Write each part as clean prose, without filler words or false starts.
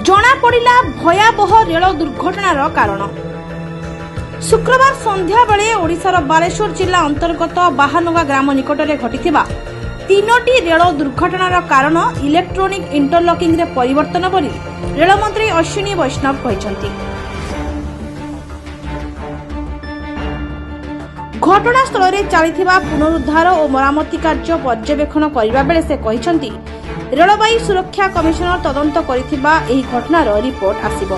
जना पड़ा भयावह रेल दुर्घटनार कारण। शुक्रवार संध्या बेले ओडिशार बालेश्वर जिला अंतर्गत बाहानगा ग्राम निकटरे घटिथिबा तीनोटी रेल दुर्घटनार कारण इलेक्ट्रोनिक इंटरलॉकिंग रे परिवर्तन बोली रेलमंत्री अश्विनी वैष्णव कहिसंती। घटनास्थल रे चलिथिबा पुनरुद्धार और मरामती कार्य पर्यवेक्षण करबा बेले से कहिसंती रेलबाई सुरक्षा कमिशनर तदंत करिथिबा एही घटनार रिपोर्ट आसीबो,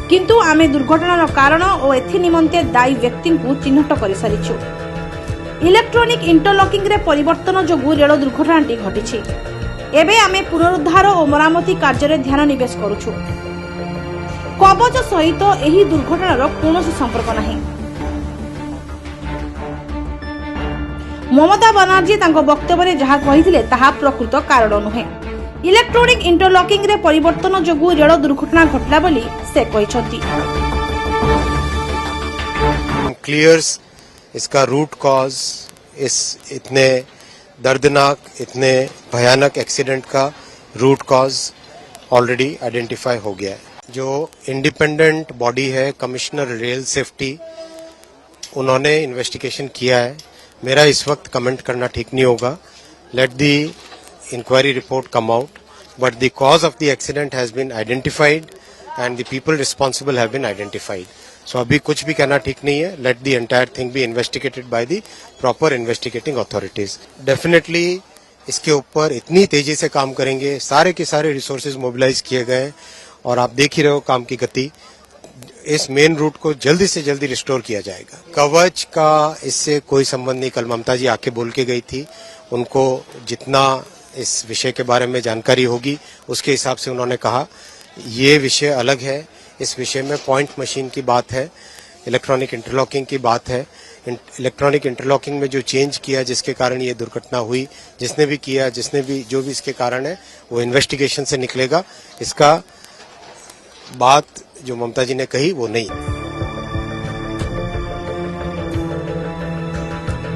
किंतु आमे दुर्घटनार कारण और एथि निमंते दायी व्यक्ति को चिन्हट कर सारिछु। इलेक्ट्रोनिक इंटरलॉकिंग रे परिवर्तन जोगु रेल दुर्घटनाटी घटिछि। एबे आमे पुनरुद्धार और मरामती कार्य रे ध्यान निवेश करूछु। कवच सहित एही दुर्घटनार कोनोसी संपर्क नाही। ममता बनर्जी तांको वक्तव्य रे जहा कहिथिले ताहा प्रकृत कारण नुहे। इलेक्ट्रोनिक इंटरलॉकिंग रे परिवर्तन जोगु रेल दुर्घटना घटला बोली से कहिसंती। क्लियर्स इसका रूट कॉज, इस इतने दर्दनाक इतने भयानक एक्सीडेंट का रूट कॉज ऑलरेडी आइडेंटिफाई हो गया है। जो इंडिपेंडेंट बॉडी है कमिश्नर रेल सेफ्टी, उन्होंने इन्वेस्टिगेशन किया है। मेरा इस वक्त कमेंट करना ठीक नहीं होगा। Let the inquiry report come out, but the cause of the accident has been identified and the people responsible have been identified. So अभी कुछ भी कहना ठीक नहीं है. Let the entire thing be investigated by the proper investigating authorities. Definitely इसके ऊपर इतनी तेजी से काम करेंगे, सारे के सारे रिसोर्सेज मोबिलाइज किए गए और आप देख ही रहे हो काम की गति। इस मेन रूट को जल्दी से जल्दी रिस्टोर किया जाएगा। कवच का इससे कोई संबंध नहीं। कल ममता जी आके बोल के गई थी, उनको जितना इस विषय के बारे में जानकारी होगी उसके हिसाब से उन्होंने कहा ये विषय अलग है। इस विषय में पॉइंट मशीन की बात है, इलेक्ट्रॉनिक इंटरलॉकिंग की बात है। इलेक्ट्रॉनिक इंटरलॉकिंग में जो चेंज किया जिसके कारण ये दुर्घटना हुई, जिसने भी किया, जिसने भी जो भी इसके कारण है वो इन्वेस्टिगेशन से निकलेगा। इसका बात जो ममता जी ने कही वो नहीं।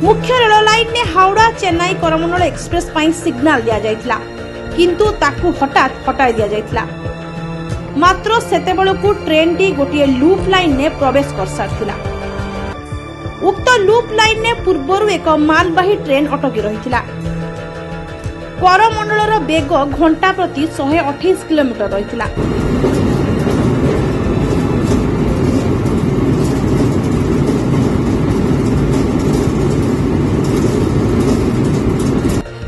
मुख्य रेल लाइन ने हावड़ा चेन्नई करमंडल एक्सप्रेस पाई सिग्नल दिया जायथिला, किंतु ताकू हठात हटाई दिया जायथिला। मात्र सेतेबेलकू ट्रेन टी गोटिए लूप लाइन ने प्रवेश कर सारथिला। उक्त लूप लाइन ने पूर्वरु एक मालबाही ट्रेन अटकी रहिथिला। करमंडलर बेग घंटा प्रति 128 किलोमीटर रहिथिला।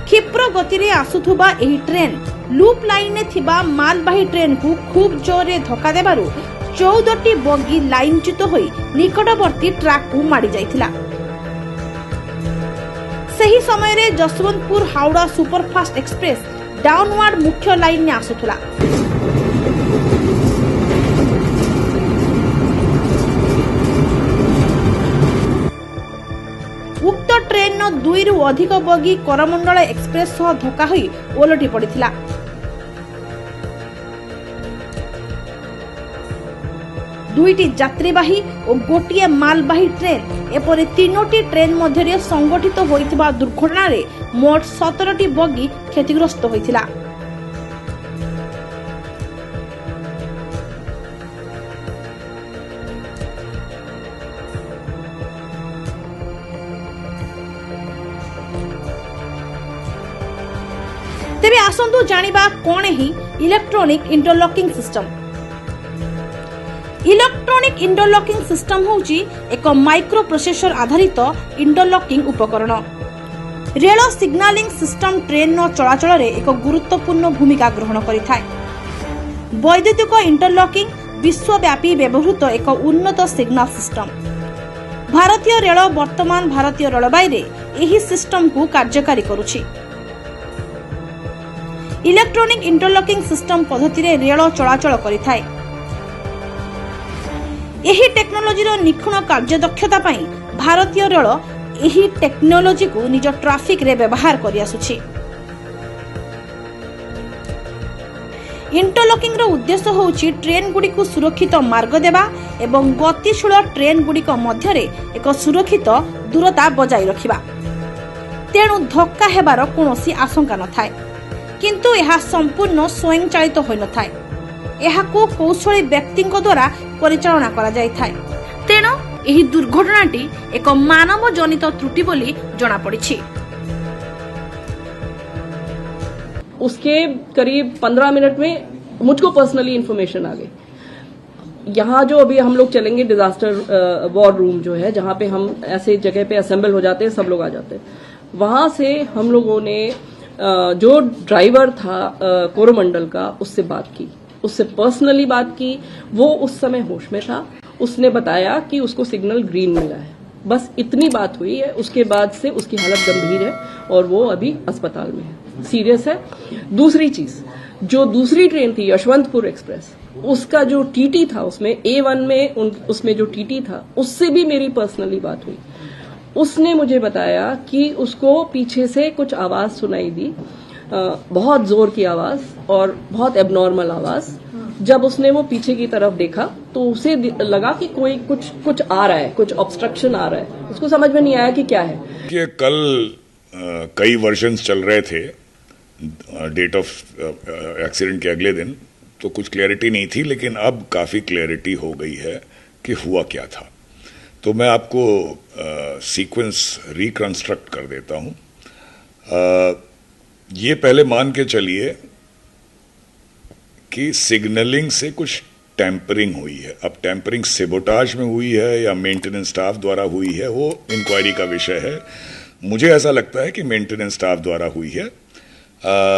क्षिप्र गति रे आसुथुबा एही ट्रेन लूप लाइन ने थिबा मालबाही ट्रेन को खूब जोरे धक्का देबारु 14टी बगी लाइनच्युत होई निकटवर्ती ट्रैक को मारी जाइथिला। सही समय रे Jaswantpur Howrah superfast express downward मुख्य लाइन ने आसुथुला। उक्त ट्रेन न 2 रु अधिक बगी करमंडल एक्सप्रेस सह धक्का होई ओलटी पड़िथिला। दुईटी यात्रीवाही और गोटिए मालबाही ट्रेन एपरि तीनोटी ट्रेन मध्य संगठित होइथिबा दुर्घटना रे मोट 17टी बगी क्षतिग्रस्त होइथिला। तेबे आसंतु जानिबा कोन ही electronic interlocking system. Electronic interlocking system होउची एक माइक्रो प्रोसेसर आधारित इंटरलॉकिंग उपकरण। रेल सिग्नालिंग सिस्टम ट्रेन नो चलाचल रे एक गुरुत्वपूर्ण भूमिका ग्रहण करिथाय। वैद्युतिक इंटरलॉकिंग विश्वव्यापी व्यवहृत एक उन्नत सिग्नल सिस्टम। भारतीय रेल वर्तमान भारतीय रेलबाई रे एही सिस्टम को कार्यकारी करूची। इलेक्ट्रोनिक इंटरलॉकिंग सिस्टम पद्धति रे रेल चलाचल करिथाय। एही टेक्नोलोजी रो निखुण कार्यदक्षता पई भारतीय रेल एही टेक्नोलोजी को निज ट्रैफिक रे व्यवहार करि आसुछि। इंटरलॉकिंग रो उद्देश्य होउछि ट्रेन गुडी को सुरक्षित मार्ग देबा एवं गतिशील ट्रेन गुडी को मध्य रे एक सुरक्षित दूरता बजाय रखिबा। तेणु धक्का हेबार कोनोसी आशंका न थाए। किंतु यह संपूर्ण स्वयंचालित होई न थाए। एहाकू कौशली व्यक्ति द्वारा परिचालना करा जाय थाए। तेणु एही दुर्घटनाटी एक मानव जनित त्रुटि बोली जଣା पड़िछि। उसके करीब 15 मिनट में मुझको पर्सनली इंफॉर्मेशन आ गई। यहाँ जो अभी हम लोग चलेंगे डिजास्टर वॉर रूम जो है, जहाँ पे हम ऐसे जगह पे असेंबल हो जाते हैं, सब लोग आ जाते हैं, वहां से हम लोगों ने जो ड्राइवर था कोरोमंडल का, उससे बात की, उससे पर्सनली बात की। वो उस समय होश में था। उसने बताया कि उसको सिग्नल ग्रीन मिला है। बस इतनी बात हुई है। उसके बाद से उसकी हालत गंभीर है और वो अभी अस्पताल में है, सीरियस है। दूसरी चीज, जो दूसरी ट्रेन थी यशवंतपुर एक्सप्रेस, उसका जो टीटी था, उसमें A1 में उसमें जो टीटी था, उससे भी मेरी पर्सनली बात हुई। उसने मुझे बताया कि उसको पीछे से कुछ आवाज सुनाई दी, बहुत जोर की आवाज और बहुत एबनॉर्मल आवाज। जब उसने वो पीछे की तरफ देखा तो उसे लगा कि कोई कुछ आ रहा है, कुछ ऑब्स्ट्रक्शन आ रहा है। उसको समझ में नहीं आया कि क्या है। कि कल कई वर्जन्स चल रहे थे डेट ऑफ एक्सीडेंट के अगले दिन, तो कुछ क्लैरिटी नहीं थी, लेकिन अब काफी क्लैरिटी हो गई है कि हुआ क्या था। तो मैं आपको सीक्वेंस रिकंस्ट्रक्ट कर देता हूं। ये पहले मान के चलिए कि सिग्नलिंग से कुछ टेम्परिंग हुई है। अब टेम्परिंग सेबोटाज में हुई है या मेंटेनेंस स्टाफ द्वारा हुई है, वो इंक्वायरी का विषय है। मुझे ऐसा लगता है कि मेंटेनेंस स्टाफ द्वारा हुई है,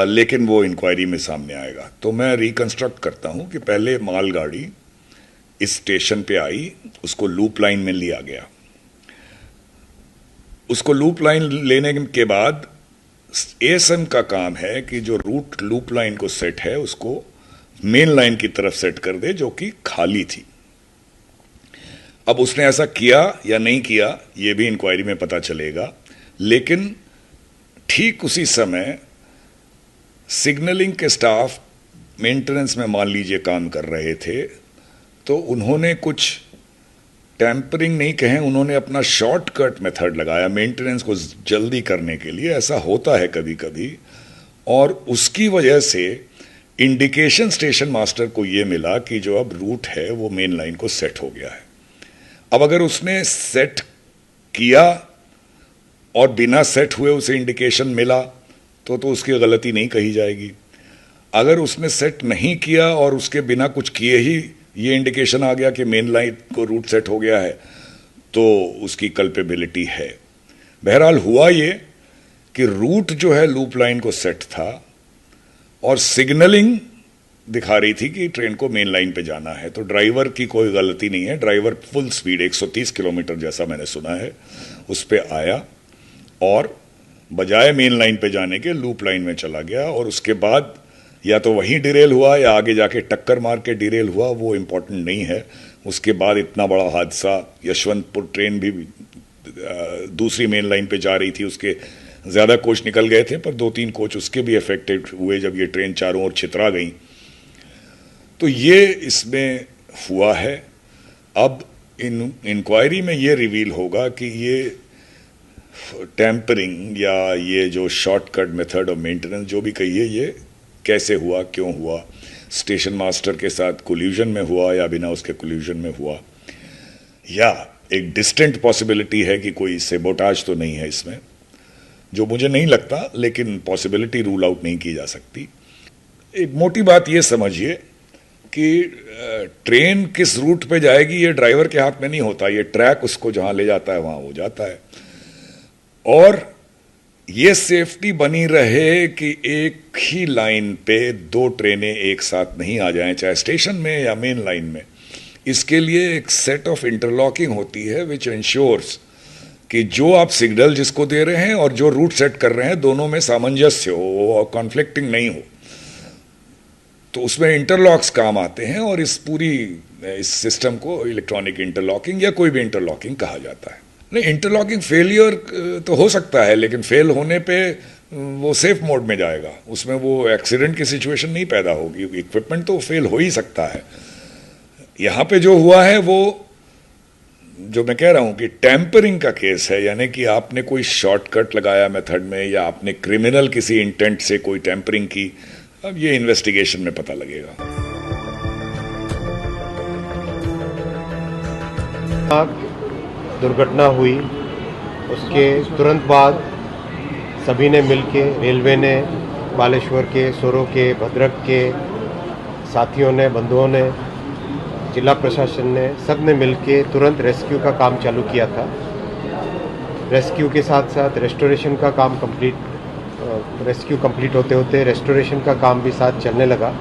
लेकिन वो इंक्वायरी में सामने आएगा। तो मैं रिकंस्ट्रक्ट करता हूं कि पहले मालगाड़ी इस स्टेशन पे आई, उसको लूप लाइन में लिया गया। उसको लूप लाइन लेने के बाद एएसएम का काम है कि जो रूट लूप लाइन को सेट है उसको मेन लाइन की तरफ सेट कर दे, जो कि खाली थी। अब उसने ऐसा किया या नहीं किया, यह भी इंक्वायरी में पता चलेगा। लेकिन ठीक उसी समय सिग्नलिंग के स्टाफ मेंटेनेंस में मान लीजिए काम कर रहे थे, तो उन्होंने कुछ टेम्परिंग नहीं कहे, उन्होंने अपना शॉर्टकट मेथड लगाया मेंटेनेंस को जल्दी करने के लिए। ऐसा होता है कभी कभी, और उसकी वजह से इंडिकेशन स्टेशन मास्टर को यह मिला कि जो अब रूट है वो मेन लाइन को सेट हो गया है। अब अगर उसने सेट किया और बिना सेट हुए उसे इंडिकेशन मिला तो उसकी गलती नहीं कही जाएगी। अगर उसने सेट नहीं किया और उसके बिना कुछ किए ही ये इंडिकेशन आ गया कि मेन लाइन को रूट सेट हो गया है, तो उसकी कल्पेबिलिटी है। बहरहाल हुआ ये कि रूट जो है लूप लाइन को सेट था और सिग्नलिंग दिखा रही थी कि ट्रेन को मेन लाइन पे जाना है। तो ड्राइवर की कोई गलती नहीं है। ड्राइवर फुल स्पीड 130 किलोमीटर जैसा मैंने सुना है उस पे आया और बजाय मेन लाइन पे जाने के लूप लाइन में चला गया। और उसके बाद या तो वहीं डिरेल हुआ या आगे जाके टक्कर मार के डिरेल हुआ, वो इंपॉर्टेंट नहीं है। उसके बाद इतना बड़ा हादसा, यशवंतपुर ट्रेन भी दूसरी मेन लाइन पे जा रही थी, उसके ज्यादा कोच निकल गए थे, पर 2-3 कोच उसके भी अफेक्टेड हुए जब ये ट्रेन चारों ओर छितरा गई। तो ये इसमें हुआ है। अब इंक्वायरी में ये रिवील होगा कि ये टेम्परिंग या ये जो शॉर्टकट मेथड ऑफ मेंटेनेंस जो भी कहिए, ये कैसे हुआ, क्यों हुआ, स्टेशन मास्टर के साथ कोल्यूजन में हुआ या बिना उसके कोल्यूजन में हुआ, या एक डिस्टेंट पॉसिबिलिटी है कि कोई सेबोटाज तो नहीं है इसमें, जो मुझे नहीं लगता, लेकिन पॉसिबिलिटी रूल आउट नहीं की जा सकती। एक मोटी बात ये समझिए कि ट्रेन किस रूट पे जाएगी ये ड्राइवर के हाथ में नहीं होता। ये ट्रैक उसको जहां ले जाता है वहां हो जाता है। और ये सेफ्टी बनी रहे कि एक ही लाइन पे 2 ट्रेनें एक साथ नहीं आ जाएं, चाहे स्टेशन में या मेन लाइन में। इसके लिए एक सेट ऑफ इंटरलॉकिंग होती है विच इंश्योर्स कि जो आप सिग्नल जिसको दे रहे हैं और जो रूट सेट कर रहे हैं दोनों में सामंजस्य हो और कॉन्फ्लिक्टिंग नहीं हो। तो उसमें इंटरलॉक्स काम आते हैं और इस सिस्टम को इलेक्ट्रॉनिक इंटरलॉकिंग या कोई भी इंटरलॉकिंग कहा जाता है। नहीं, इंटरलॉकिंग फेलियर तो हो सकता है, लेकिन फेल होने पे वो सेफ मोड में जाएगा, उसमें वो एक्सीडेंट की सिचुएशन नहीं पैदा होगी। इक्विपमेंट तो फेल हो ही सकता है। यहां पे जो हुआ है वो जो मैं कह रहा हूं कि टैंपरिंग का केस है, यानी कि आपने कोई शॉर्टकट लगाया मेथड में या आपने क्रिमिनल किसी इंटेंट से कोई टैंपरिंग की, अब ये इन्वेस्टिगेशन में पता लगेगा। दुर्घटना हुई उसके तुरंत बाद सभी ने मिलके, रेलवे ने, बालेश्वर के, सोरो के, भद्रक के साथियों ने, बंधुओं ने, जिला प्रशासन ने, सब ने मिलके तुरंत रेस्क्यू का काम चालू किया था। रेस्क्यू के साथ साथ रेस्टोरेशन का काम रेस्क्यू कंप्लीट होते होते रेस्टोरेशन का काम भी साथ चलने लगा।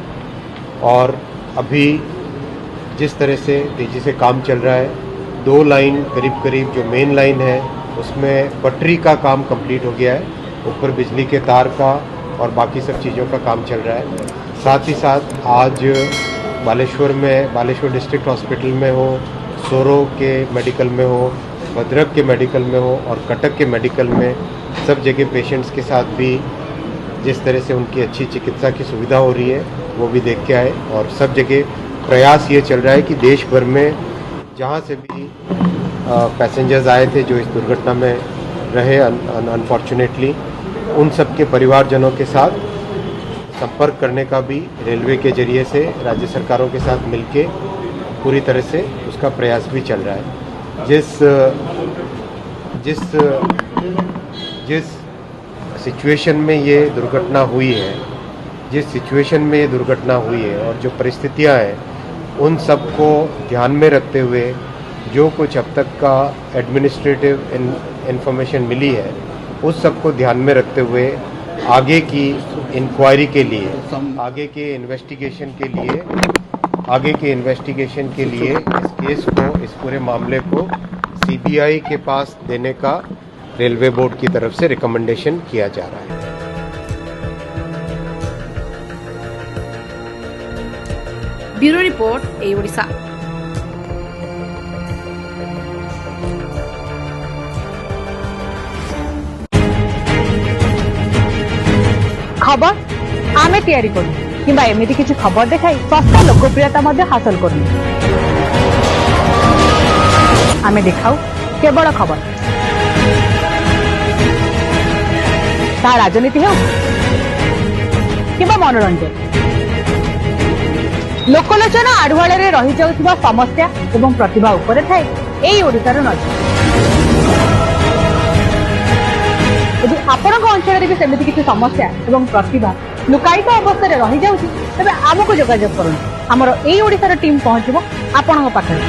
और अभी जिस तरह से तेज़ी से काम चल रहा है, 2 लाइन करीब करीब जो मेन लाइन है उसमें पटरी का काम कंप्लीट हो गया है, ऊपर बिजली के तार का और बाकी सब चीज़ों का काम चल रहा है। साथ ही साथ आज बालेश्वर डिस्ट्रिक्ट हॉस्पिटल में हो, सोरो के मेडिकल में हो, भद्रक के मेडिकल में हो और कटक के मेडिकल में, सब जगह पेशेंट्स के साथ भी जिस तरह से उनकी अच्छी चिकित्सा की सुविधा हो रही है वो भी देख के आए। और सब जगह प्रयास ये चल रहा है कि देश भर में जहाँ से भी पैसेंजर्स आए थे जो इस दुर्घटना में रहे अनफॉर्चुनेटली, उन सब के परिवारजनों के साथ संपर्क करने का भी रेलवे के जरिए से राज्य सरकारों के साथ मिलके पूरी तरह से उसका प्रयास भी चल रहा है। जिस सिचुएशन में ये दुर्घटना हुई है, और जो परिस्थितियां हैं उन सबको ध्यान में रखते हुए जो कुछ अब तक का एडमिनिस्ट्रेटिव इंफॉर्मेशन मिली है उस सबको ध्यान में रखते हुए आगे की इंक्वायरी के लिए, आगे के इन्वेस्टिगेशन के लिए इस केस को, इस पूरे मामले को सीबीआई के पास देने का रेलवे बोर्ड की तरफ से रिकमेंडेशन किया जा रहा है। ब्यूरो रिपोर्ट, ए ओडिशा। खबर आमे तैयारी करू किंबा एमिति किछि खबर देखाई सस्ता लोकप्रियता मध्ये हासिल करू। आमे देखाऊ केवल खबर, ता राजनीति हो किंबा मनोरंजन, लोकलोचना आढ़ुआल रही जाउथिबा समस्या एवं प्रतिभा उपरे थाए एई ओडिशार नजर। यदि आपणक अंचल भी सेमती किसी समस्या एवं प्रतिभा लुकायित अवस्था रही जाउछि, तबे आमको जोगाजोग करूँ। आमर एई ओडिशार टीम पहुंचबो आपणक पाखरे।